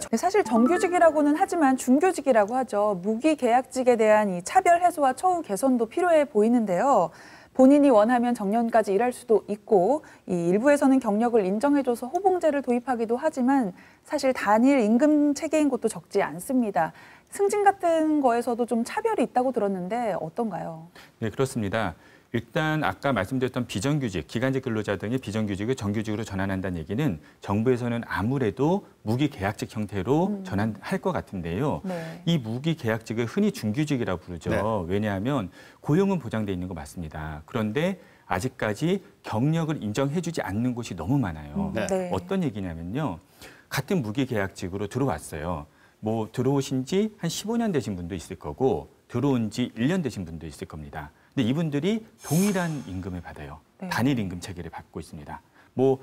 네. 사실 정규직이라고는 하지만 준교직이라고 하죠. 무기계약직에 대한 이 차별 해소와 처우 개선도 필요해 보이는데요. 본인이 원하면 정년까지 일할 수도 있고 이 일부에서는 경력을 인정해줘서 호봉제를 도입하기도 하지만 사실 단일 임금 체계인 곳도 적지 않습니다. 승진 같은 거에서도 좀 차별이 있다고 들었는데 어떤가요? 네, 그렇습니다. 일단 아까 말씀드렸던 비정규직, 기간직 근로자 등의 비정규직을 정규직으로 전환한다는 얘기는 정부에서는 아무래도 무기계약직 형태로 전환할 것 같은데요. 네. 이 무기계약직을 흔히 준규직이라고 부르죠. 네. 왜냐하면 고용은 보장돼 있는 거 맞습니다. 그런데 아직까지 경력을 인정해주지 않는 곳이 너무 많아요. 네. 네. 어떤 얘기냐면요. 같은 무기계약직으로 들어왔어요. 뭐 들어오신 지 한 15년 되신 분도 있을 거고 들어온 지 1년 되신 분도 있을 겁니다. 근데 이분들이 동일한 임금을 받아요. 네. 단일 임금 체계를 받고 있습니다. 뭐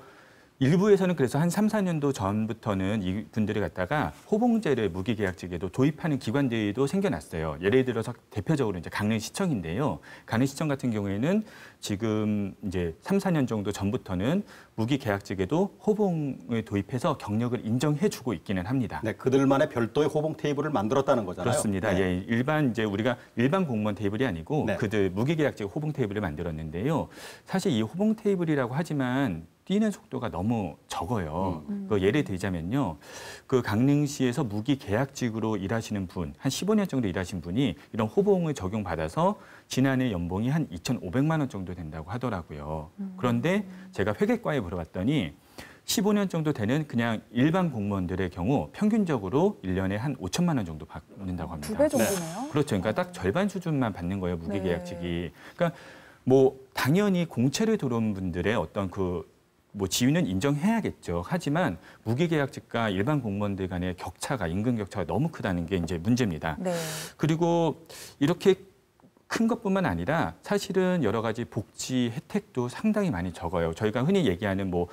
일부에서는 그래서 한 3, 4년도 전부터는 이분들이 갖다가 호봉제를 무기계약직에도 도입하는 기관들도 생겨났어요. 예를 들어서 대표적으로 이제 강릉시청인데요. 강릉시청 같은 경우에는 지금 이제 3, 4년 정도 전부터는 무기계약직에도 호봉을 도입해서 경력을 인정해주고 있기는 합니다. 네, 그들만의 별도의 호봉 테이블을 만들었다는 거잖아요. 그렇습니다. 네. 예, 일반 이제 우리가 일반 공무원 테이블이 아니고 네. 그들 무기계약직 호봉 테이블을 만들었는데요. 사실 이 호봉 테이블이라고 하지만 뛰는 속도가 너무 적어요. 그 예를 들자면요. 그 강릉시에서 무기계약직으로 일하시는 분, 한 15년 정도 일하신 분이 이런 호봉을 적용받아서 지난해 연봉이 한 2,500만 원 정도 된다고 하더라고요. 그런데 제가 회계과에 물어봤더니 15년 정도 되는 그냥 일반 공무원들의 경우 평균적으로 1년에 한 5천만 원 정도 받는다고 합니다. 2배 정도네요. 그렇죠. 그러니까 딱 절반 수준만 받는 거예요, 무기계약직이. 네. 그러니까 뭐 당연히 공채로 들어온 분들의 어떤 뭐 지위는 인정해야겠죠. 하지만 무기계약직과 일반 공무원들 간의 격차가 임금 격차가 너무 크다는 게 이제 문제입니다. 네. 그리고 이렇게 큰 것뿐만 아니라 사실은 여러 가지 복지 혜택도 상당히 많이 적어요. 저희가 흔히 얘기하는 뭐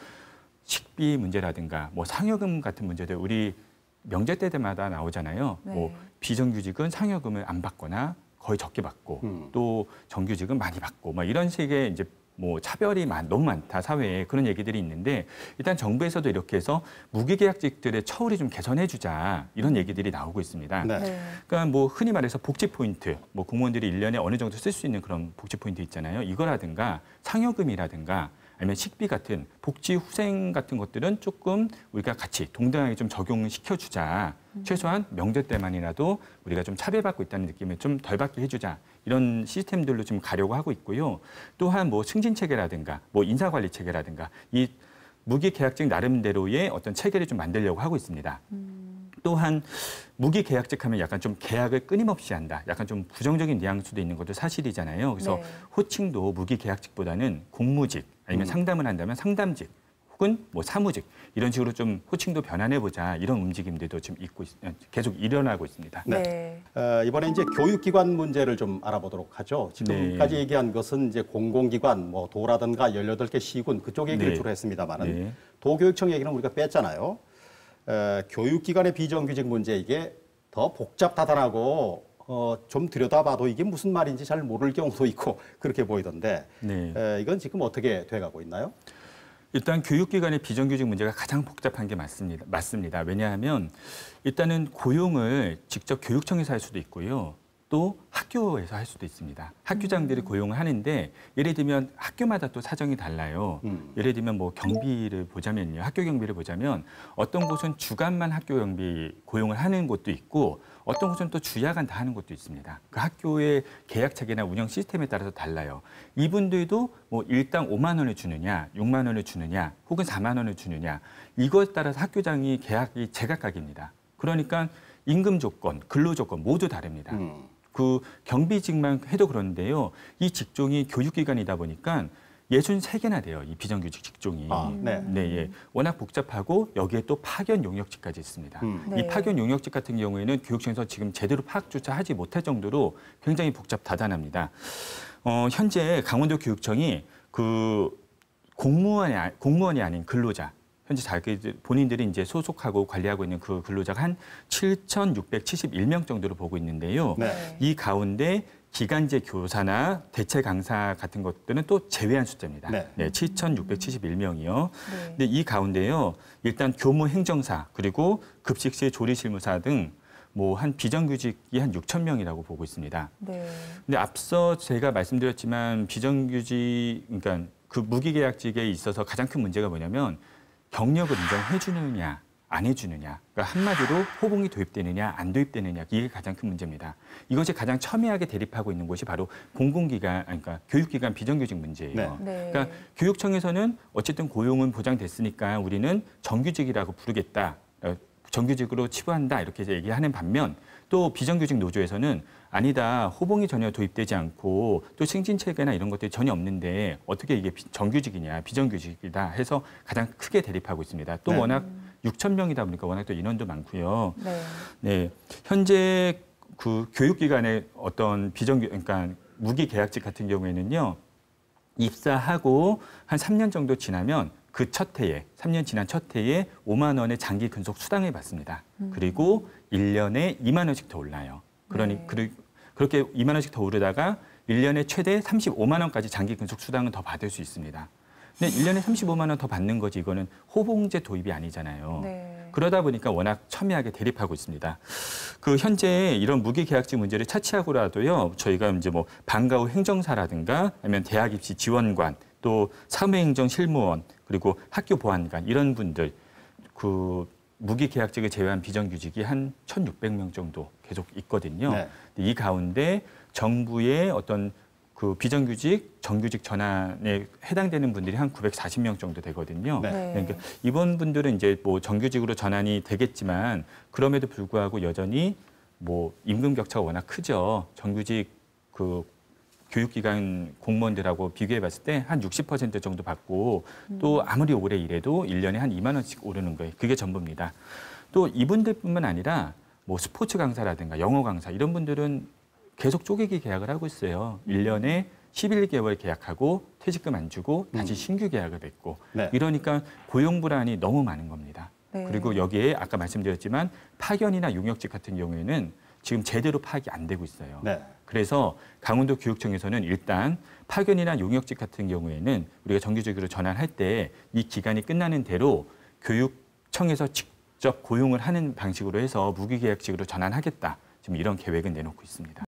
식비 문제라든가 뭐 상여금 같은 문제들 우리 명절 때마다 나오잖아요. 네. 뭐 비정규직은 상여금을 안 받거나 거의 적게 받고 또 정규직은 많이 받고 뭐 이런 식의 이제 뭐 차별이 너무 많다 사회에 그런 얘기들이 있는데 일단 정부에서도 이렇게 해서 무기계약직들의 처우를 좀 개선해주자 이런 얘기들이 나오고 있습니다. 네. 네. 그러니까 뭐 흔히 말해서 복지 포인트, 뭐 공무원들이 1년에 어느 정도 쓸 수 있는 그런 복지 포인트 있잖아요. 이거라든가 상여금이라든가 아니면 식비 같은 복지 후생 같은 것들은 조금 우리가 같이 동등하게 좀 적용시켜주자. 최소한 명절 때만이라도 우리가 좀 차별받고 있다는 느낌을 좀 덜 받게 해주자. 이런 시스템들로 좀 가려고 하고 있고요. 또한 뭐 승진 체계라든가 뭐 인사관리 체계라든가 이 무기계약직 나름대로의 어떤 체계를 좀 만들려고 하고 있습니다. 또한 무기계약직 하면 약간 좀 계약을 끊임없이 한다. 약간 좀 부정적인 뉘앙스도 있는 것도 사실이잖아요. 그래서 네. 호칭도 무기계약직보다는 공무직 아니면 상담을 한다면 상담직 혹은 뭐 사무직 이런 식으로 좀 호칭도 변환해보자 이런 움직임들도 지금 계속 일어나고 있습니다. 네. 이번에 이제 교육기관 문제를 좀 알아보도록 하죠. 지금까지 네. 얘기한 것은 이제 공공기관, 뭐 도라든가 18개 시군 그쪽 얘기를 네. 주로 했습니다만은 네. 도교육청 얘기는 우리가 뺐잖아요. 교육기관의 비정규직 문제 이게 더 복잡다단하고 좀 들여다봐도 이게 무슨 말인지 잘 모를 경우도 있고 그렇게 보이던데 네. 이건 지금 어떻게 돼가고 있나요? 일단 교육기관의 비정규직 문제가 가장 복잡한 게 맞습니다. 왜냐하면 일단은 고용을 직접 교육청에서 할 수도 있고요. 또 학교에서 할 수도 있습니다. 학교장들이 고용을 하는데 예를 들면 학교마다 또 사정이 달라요. 예를 들면 뭐 경비를 보자면요. 학교 경비를 보자면 어떤 곳은 주간만 학교 경비 고용을 하는 곳도 있고 어떤 곳은 또 주야간 다 하는 곳도 있습니다. 그 학교의 계약 체계나 운영 시스템에 따라서 달라요. 이분들도 뭐 일당 5만 원을 주느냐, 6만 원을 주느냐, 혹은 4만 원을 주느냐 이거에 따라서 학교장이 계약이 제각각입니다. 그러니까 임금 조건, 근로 조건 모두 다릅니다. 그 경비직만 해도 그런데요. 이 직종이 교육기관이다 보니까 63개나 돼요. 이 비정규직 직종이. 네. 네, 예. 워낙 복잡하고 여기에 또 파견 용역직까지 있습니다. 네. 이 파견 용역직 같은 경우에는 교육청에서 지금 제대로 파악조차 하지 못할 정도로 굉장히 복잡다단합니다. 현재 강원도 교육청이 그 공무원이 아닌 근로자 현재 본인들이 이제 소속하고 관리하고 있는 그 근로자가 한 7,671명 정도로 보고 있는데요. 네. 이 가운데 기간제 교사나 대체 강사 같은 것들은 또 제외한 숫자입니다. 네. 네, 7,671명이요. 네. 근데 이 가운데요, 일단 교무 행정사 그리고 급식실 조리실무사 등 뭐 한 비정규직이 한 6천 명이라고 보고 있습니다. 네. 근데 앞서 제가 말씀드렸지만 비정규직, 그러니까 그 무기계약직에 있어서 가장 큰 문제가 뭐냐면 경력을 인정해 주느냐 안 해주느냐, 그러니까 한마디로 호봉이 도입되느냐 안 도입되느냐, 이게 가장 큰 문제입니다. 이것이 가장 첨예하게 대립하고 있는 곳이 바로 공공기관, 그러니까 교육기관 비정규직 문제예요. 네. 네. 그러니까 교육청에서는 어쨌든 고용은 보장됐으니까 우리는 정규직이라고 부르겠다, 정규직으로 치부한다 이렇게 얘기하는 반면, 또 비정규직 노조에서는 아니다, 호봉이 전혀 도입되지 않고 또 승진체계나 이런 것들이 전혀 없는데 어떻게 이게 정규직이냐 비정규직이다 해서 가장 크게 대립하고 있습니다. 또 네. 워낙 6천 명이다 보니까 워낙 또 인원도 많고요. 네. 네, 현재 그 교육기관의 어떤 그러니까 무기계약직 같은 경우에는요, 입사하고 한 3년 정도 지나면 그 첫 해에, 3년 지난 첫 해에 5만 원의 장기 근속 수당을 받습니다. 그리고 1년에 2만 원씩 더 올라요. 네. 그렇게 2만 원씩 더 오르다가 1년에 최대 35만 원까지 장기 근속 수당은 더 받을 수 있습니다. 근데 1년에 35만 원 더 받는 거지, 이거는 호봉제 도입이 아니잖아요. 네. 그러다 보니까 워낙 첨예하게 대립하고 있습니다. 그 현재 이런 무기계약직 문제를 차치하고라도요, 저희가 이제 뭐 방과 후 행정사라든가 아니면 대학 입시 지원관, 또 사무행정 실무원, 그리고 학교 보안관 이런 분들, 그 무기계약직을 제외한 비정규직이 한 1,600명 정도 계속 있거든요. 네. 이 가운데 정부의 어떤 그 비정규직, 정규직 전환에 해당되는 분들이 한 940명 정도 되거든요. 네. 네. 그러니까 이번 분들은 이제 뭐 정규직으로 전환이 되겠지만 그럼에도 불구하고 여전히 뭐 임금 격차가 워낙 크죠. 정규직 그 교육기관 공무원들하고 비교해 봤을 때 한 60% 정도 받고 또 아무리 오래 일해도 1년에 한 2만 원씩 오르는 거예요. 그게 전부입니다. 또 이분들뿐만 아니라 뭐 스포츠 강사라든가 영어 강사 이런 분들은 계속 쪼개기 계약을 하고 있어요. 1년에 11개월 계약하고 퇴직금 안 주고 다시 신규 계약을 맺고. 네. 이러니까 고용 불안이 너무 많은 겁니다. 네. 그리고 여기에 아까 말씀드렸지만 파견이나 용역직 같은 경우에는 지금 제대로 파악이 안 되고 있어요. 네. 그래서 강원도 교육청에서는 일단 파견이나 용역직 같은 경우에는 우리가 정규직으로 전환할 때 이 기간이 끝나는 대로 교육청에서 직접 고용을 하는 방식으로 해서 무기계약직으로 전환하겠다. 지금 이런 계획은 내놓고 있습니다.